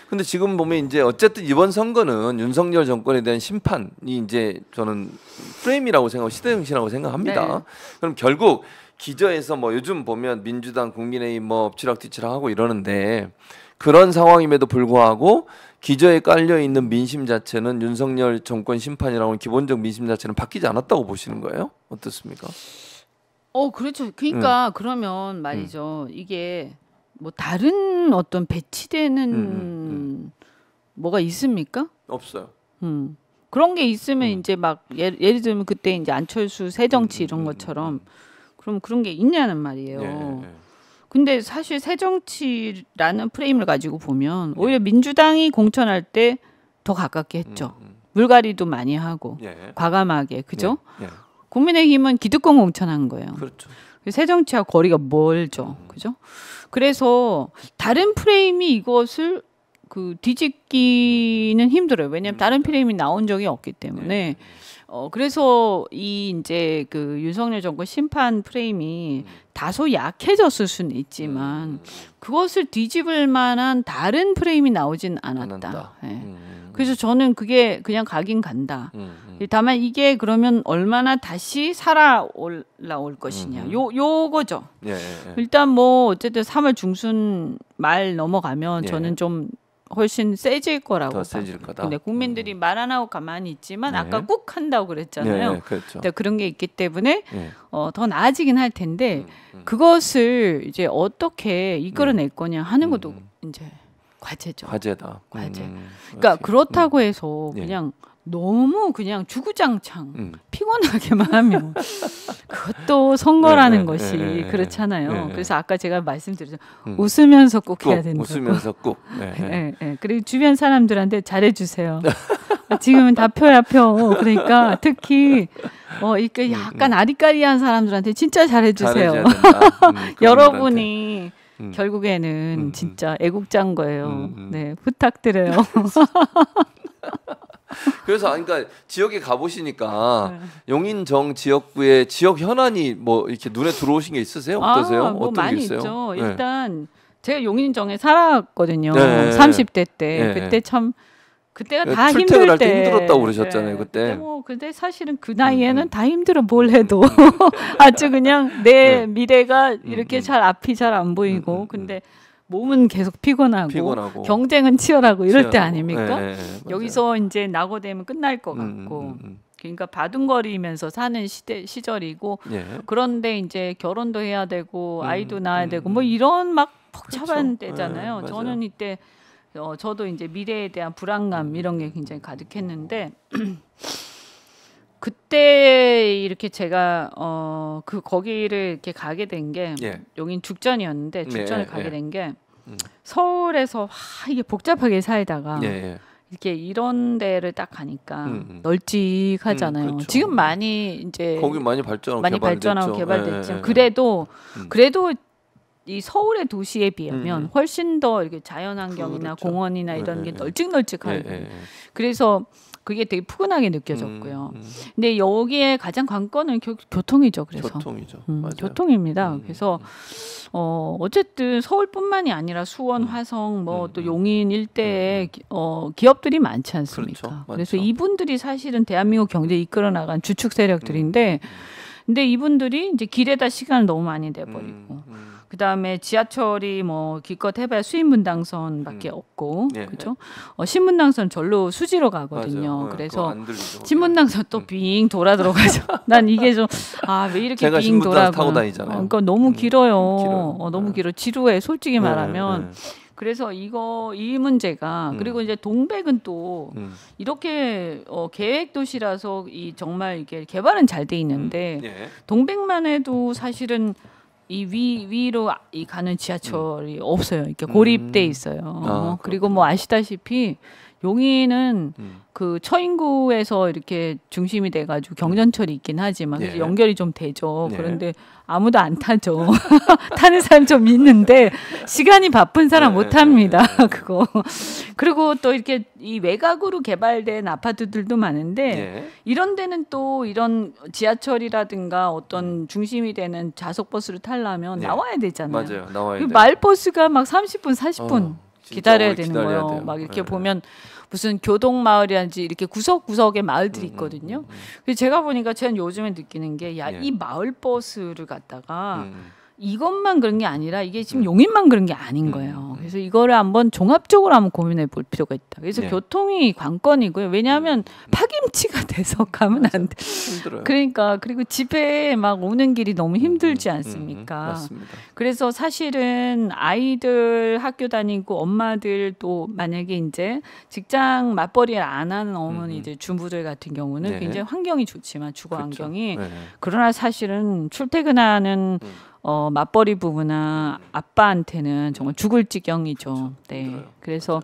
근데 지금 보면 이제 어쨌든 이번 선거는 윤석열 정권에 대한 심판이 이제 저는 프레임이라고 생각하고 시대 정신이라고 생각합니다. 네. 그럼 결국 기저에서 뭐 요즘 보면 민주당, 국민의힘 뭐 엎치락뒤치락 하고 이러는데 그런 상황임에도 불구하고 기저에 깔려 있는 민심 자체는 윤석열 정권 심판이라고 하는 기본적 민심 자체는 바뀌지 않았다고 보시는 거예요? 어떻습니까? 그렇죠. 그러니까 그러면 말이죠. 이게 뭐 다른 어떤 배치되는 뭐가 있습니까? 없어요. 그런 게 있으면 이제 막 예를 들면 그때 이제 안철수 새정치 이런 것처럼 그럼 그런 게 있냐는 말이에요. 예. 근데 사실 새정치라는 프레임을 가지고 보면 오히려 민주당이 공천할 때 더 가깝게 했죠. 물갈이도 많이 하고 과감하게 그죠? 국민의힘은 기득권 공천한 거예요. 그렇죠. 새정치와 거리가 멀죠. 그죠? 그래서 다른 프레임이 이것을 뒤집기는 힘들어요. 왜냐하면 다른 프레임이 나온 적이 없기 때문에. 그래서 이 이제 윤석열 정권 심판 프레임이 다소 약해졌을 수는 있지만 그것을 뒤집을 만한 다른 프레임이 나오진 않았다. 예. 그래서 저는 그게 그냥 가긴 간다. 다만 이게 그러면 얼마나 다시 살아 올라올 것이냐. 요거죠. 일단 뭐 어쨌든 3월 중순 말 넘어가면 저는 좀 훨씬 세질 거라고. 더 세질 거다. 근데 국민들이 말 안 하고 가만히 있지만 아까 꾹 한다고 그랬잖아요. 그렇죠. 그런 게 있기 때문에 더 나아지긴 할 텐데 그것을 이제 어떻게 이끌어낼 거냐 하는 것도 이제 과제죠. 과제다. 과제. 그러니까 그렇다고 해서 그냥 너무 그냥 주구장창 피곤하게만 하면 그것도 선거라는 것이 그렇잖아요. 그래서 아까 제가 말씀드렸죠. 웃으면서 꼭 해야 된다. 웃으면서 꼭. 그리고 주변 사람들한테 잘해주세요. 지금은 다 표야 표. 그러니까 특히 이렇게 약간 아리까리한 사람들한테 진짜 잘해주세요. 여러분이 결국에는 진짜 애국자인 거예요. 네, 부탁드려요. 그래서 그러니까 지역에 가보시니까 용인정 지역구의 지역 현안이 뭐 이렇게 눈에 들어오신 게 있으세요? 어떠세요? 뭐 어떤 많이 게 있어요? 있죠. 일단 제가 용인정에 살았거든요. 30대 때. 그때 참 그때가 다 출퇴근할 힘들 때 힘들었다고 그러셨잖아요. 그때. 근데 사실은 그 나이에는 다 힘들어 뭘 해도 아주 그냥 내 미래가 이렇게 잘 앞이 잘 안 보이고 근데 몸은 계속 피곤하고 경쟁은 치열하고 이럴 때 아닙니까? 여기서 이제 낙오되면 끝날 것 같고 그러니까 바둥거리면서 사는 시절이고 그런데 이제 결혼도 해야 되고 아이도 낳아야 되고 뭐 이런 막 복잡한 때잖아요. 저는 이때 저도 이제 미래에 대한 불안감 이런 게 굉장히 가득했는데 그때 이렇게 제가 거기를 이렇게 가게 된 게 용인 죽전이었는데 죽전을 가게 된 게 서울에서 이게 복잡하게 살다가 이렇게 이런 데를 딱 가니까 널찍하잖아요. 그렇죠. 지금 많이 이제 거기 많이 발전하고 개발됐지만 그래도 이 서울의 도시에 비하면 훨씬 더 이렇게 자연환경이나 공원이나 이런 게 널찍널찍하고 그래서 그게 되게 푸근하게 느껴졌고요. 근데 여기에 가장 관건은 교통이죠. 그래서 교통이죠. 교통입니다. 그래서 어쨌든 서울뿐만이 아니라 수원, 화성, 뭐 또 용인 일대에 기업들이 많지 않습니까? 그렇죠. 그래서 이분들이 사실은 대한민국 경제 이끌어 나간 주축 세력들인데, 근데 이분들이 이제 길에다 시간을 너무 많이 내버리고. 그다음에 지하철이 뭐 기껏 해봐야 수인분당선밖에 없고 그렇죠? 신분당선 절로 수지로 가거든요. 그래서 신분당선 또 빙 돌아 들어가죠. 난 이게 좀 왜 이렇게 빙 돌아 타고 다니잖아요. 그러니까 너무 길어요. 너무 길어. 지루해. 솔직히 말하면. 그래서 이 문제가 그리고 이제 동백은 또 이렇게 계획 도시라서 정말 이게 개발은 잘 돼 있는데 동백만 해도 사실은 이 위로 가는 지하철이 없어요. 이렇게 고립돼 있어요. 그리고 뭐 아시다시피 용인은 그 처인구에서 이렇게 중심이 돼가지고 경전철이 있긴 하지만 그래서 연결이 좀 되죠. 그런데 아무도 안 타죠. 타는 사람 좀 있는데 시간이 바쁜 사람 못 탑니다. 그거. 그리고 또 이렇게 이 외곽으로 개발된 아파트들도 많은데 이런 데는 또 이런 지하철이라든가 어떤 중심이 되는 좌석 버스를 타려면 나와야 되잖아요. 맞아요. 나와야 돼요. 말버스가 막 30분, 40분 기다려야 되는 거예요. 막 이렇게 보면 무슨 교동 마을이란지 이렇게 구석구석에 마을들이 있거든요. 그래서 제가 보니까 저는 요즘에 느끼는 게 야, 이 마을 버스를 갖다가 이것만 그런 게 아니라 이게 지금 용인만 그런 게 아닌 거예요. 그래서 이거를 한번 종합적으로 한번 고민해 볼 필요가 있다. 그래서 교통이 관건이고요. 왜냐하면 파김치가 돼서 가면 안 돼. 힘들어요. 그러니까 그리고 집에 막 오는 길이 너무 힘들지 않습니까? 맞습니다. 그래서 사실은 아이들 학교 다니고 엄마들도 만약에 이제 직장 맞벌이를 안 하는 어머니들 주부들 같은 경우는 굉장히 환경이 좋지만 주거 환경이 그러나 사실은 출퇴근하는 맞벌이 부부나 아빠한테는 정말 죽을 지경이죠. 네. 그래서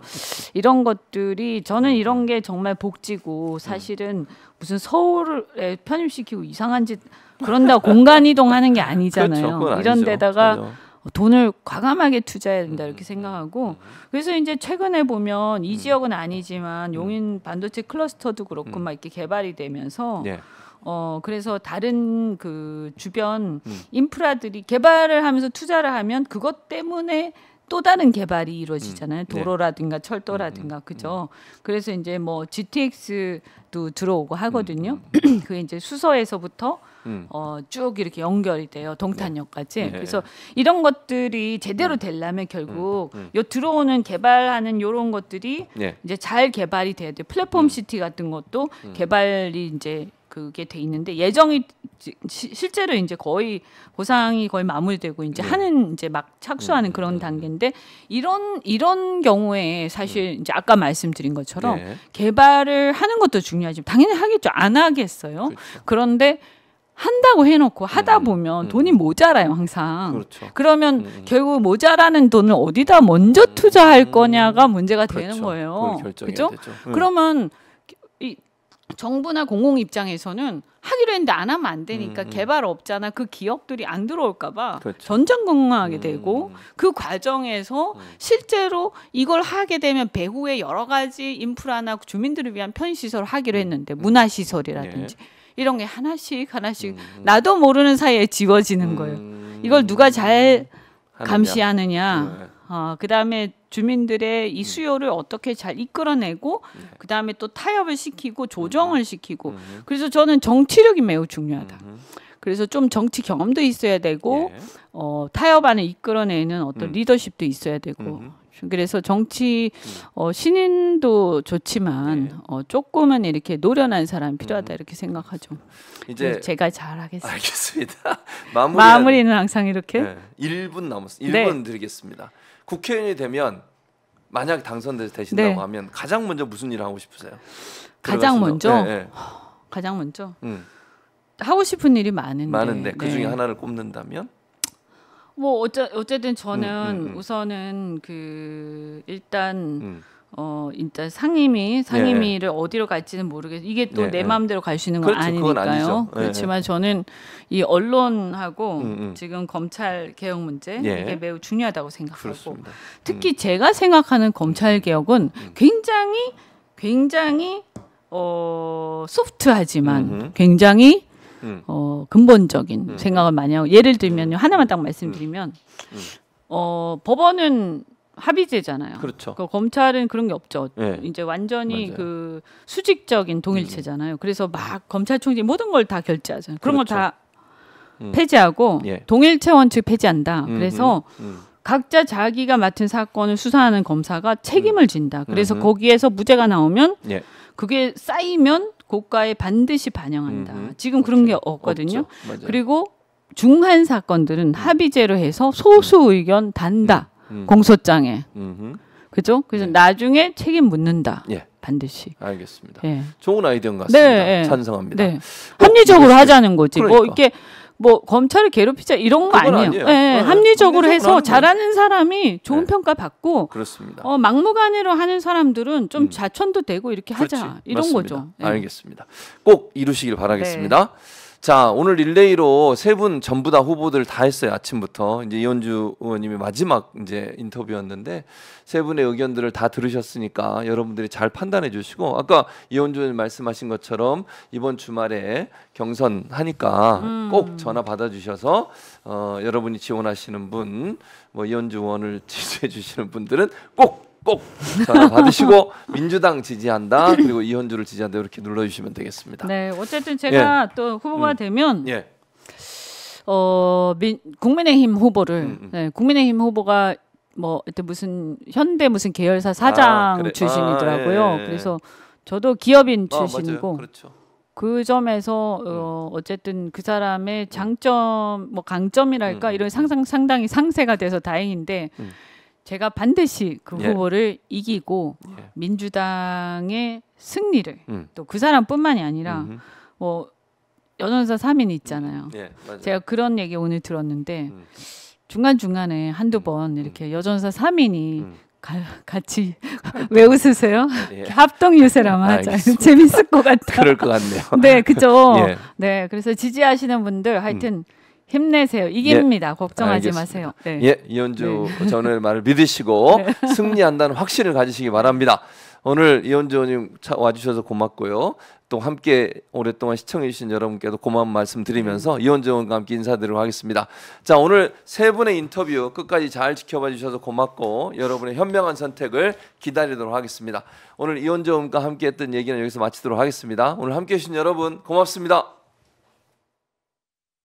이런 것들이 저는 이런 게 정말 복지고 사실은 무슨 서울에 편입시키고 이상한 짓 그런다고 공간 이동하는 게 아니잖아요. 그렇죠. 이런 데다가 돈을 과감하게 투자해야 된다 이렇게 생각하고 그래서 이제 최근에 보면 이 지역은 아니지만 용인 반도체 클러스터도 그렇고 막 이렇게 개발이 되면서 그래서 다른 그 주변 인프라들이 개발을 하면서 투자를 하면 그것 때문에 또 다른 개발이 이루어지잖아요. 도로라든가 철도라든가 그죠. 그래서 이제 뭐 GTX도 들어오고 하거든요. 그 이제 수서에서부터 쭉 이렇게 연결이 돼요. 동탄역까지. 그래서 이런 것들이 제대로 되려면 결국 요 들어오는 개발하는 요런 것들이 이제 잘 개발이 돼야 돼요. 플랫폼 시티 같은 것도 개발이 이제 그게 돼 있는데 예정이 실제로 이제 거의 보상이 거의 마무리되고 이제 하는 이제 막 착수하는 그런 단계인데 이런 경우에 사실 이제 아까 말씀드린 것처럼 개발을 하는 것도 중요하지만 당연히 하겠죠. 안 하겠어요. 그렇죠. 그런데 한다고 해놓고 하다 보면 돈이 모자라요 항상. 그렇죠. 그러면 결국 모자라는 돈을 어디다 먼저 투자할 거냐가 문제가 되는 거예요. 그렇죠? 그러면 이 정부나 공공 입장에서는 하기로 했는데 안 하면 안 되니까 개발업자나 그 기업들이 안 들어올까봐 전전긍긍하게 되고 그 과정에서 실제로 이걸 하게 되면 배후에 여러 가지 인프라나 주민들을 위한 편의시설을 하기로 했는데 문화시설이라든지 이런 게 하나씩 나도 모르는 사이에 지워지는 거예요. 이걸 누가 잘 감시하느냐. 그다음에 주민들의 이 수요를 어떻게 잘 이끌어내고 그다음에 또 타협을 시키고 조정을 시키고 그래서 저는 정치력이 매우 중요하다. 그래서 좀 정치 경험도 있어야 되고 타협안을 이끌어내는 어떤 리더십도 있어야 되고 그래서 정치 신인도 좋지만 조금은 이렇게 노련한 사람이 필요하다 이렇게 생각하죠. 이제 제가 잘하겠습니다. 알겠습니다. 마무리는 항상 이렇게 1분 남았습니다. 1분 드리겠습니다. 국회의원이 되면 만약 당선돼서 되신다고 하면 가장 먼저 무슨 일을 하고 싶으세요? 가장 먼저? 가장 먼저? 하고 싶은 일이 많은데 그 중에 하나를 꼽는다면? 뭐 어쨌든 저는 우선은 그 일단 상임위를 어디로 갈지는 모르겠어요. 이게 또 내 마음대로 갈 수 있는 건 아니니까요. 그렇지만 저는 이 언론하고 지금 검찰 개혁 문제 이게 매우 중요하다고 생각하고 그렇습니다. 특히 제가 생각하는 검찰 개혁은 굉장히 소프트하지만 굉장히 근본적인 생각을 많이 하고 예를 들면요 하나만 딱 말씀드리면 법원은 합의제잖아요. 그렇죠. 검찰은 그런 게 없죠. 이제 완전히 맞아요. 그 수직적인 동일체잖아요. 그래서 막 검찰총장이 모든 걸 다 결제하잖아요. 그런 걸 다 폐지하고 동일체 원칙 폐지한다. 그래서 각자 자기가 맡은 사건을 수사하는 검사가 책임을 진다. 그래서 거기에서 무죄가 나오면 그게 쌓이면 고가에 반드시 반영한다. 지금 그런 게 없거든요. 그리고 중한 사건들은 합의제로 해서 소수 의견 단다. 공소장에. 그죠? 그래서 나중에 책임 묻는다. 반드시. 알겠습니다. 좋은 아이디어인 것 같습니다. 찬성합니다. 합리적으로 하자는 거지. 그러니까. 뭐 이렇게 뭐 검찰을 괴롭히자 이런 거 아니에요. 합리적으로 해서 잘하는 사람이 좋은 평가 받고 그렇습니다. 막무가내로 하는 사람들은 좀 자천도 되고 이렇게 하자. 이런 맞습니다. 거죠. 알겠습니다. 꼭 이루시길 바라겠습니다. 자, 오늘 릴레이로 세 분 전부 다 후보들 다 했어요. 아침부터. 이제 이현주 의원님이 마지막 이제 인터뷰였는데 세 분의 의견들을 다 들으셨으니까 여러분들이 잘 판단해 주시고 아까 이현주 의원님 말씀하신 것처럼 이번 주말에 경선하니까 꼭 전화 받아 주셔서 여러분이 지원하시는 분, 뭐 이현주 의원을 지지해 주시는 분들은 꼭 꼭 전화 받으시고 민주당 지지한다 그리고 이현주를 지지한다 이렇게 눌러주시면 되겠습니다. 네, 어쨌든 제가 또 후보가 되면 예. 국민의힘 후보를 네, 국민의힘 후보가 뭐 무슨 현대 무슨 계열사 사장 그래. 출신이더라고요. 예. 그래서 저도 기업인 출신이고 맞아요. 그렇죠. 그 점에서 어쨌든 그 사람의 장점 뭐 강점이랄까 이런 상당히 상세가 돼서 다행인데 제가 반드시 그 예. 후보를 이기고 예. 민주당의 승리를 또 그 사람뿐만이 아니라 뭐 여전사 3인 있잖아요. 예, 맞아요. 제가 그런 얘기 오늘 들었는데 중간중간에 한두 번 이렇게 여전사 3인이 같이 왜 웃으세요? 예. 합동 유세라면 하자. 재밌을 것 같다. 그럴 것 같네요. 네, 그죠. 예. 네, 그래서 지지하시는 분들 하여튼 힘내세요. 이깁니다. 예. 걱정하지 알겠습니다. 마세요. 네. 예, 이현주 전의 말을 믿으시고 승리한다는 확신을 가지시기 바랍니다. 오늘 이현주 의원님 와주셔서 고맙고요. 또 함께 오랫동안 시청해주신 여러분께도 고마운 말씀 드리면서 이현주 의원과 함께 인사드리도록 하겠습니다. 자, 오늘 세 분의 인터뷰 끝까지 잘 지켜봐 주셔서 고맙고 여러분의 현명한 선택을 기다리도록 하겠습니다. 오늘 이현주 의원과 함께 했던 얘기는 여기서 마치도록 하겠습니다. 오늘 함께 해주신 여러분 고맙습니다.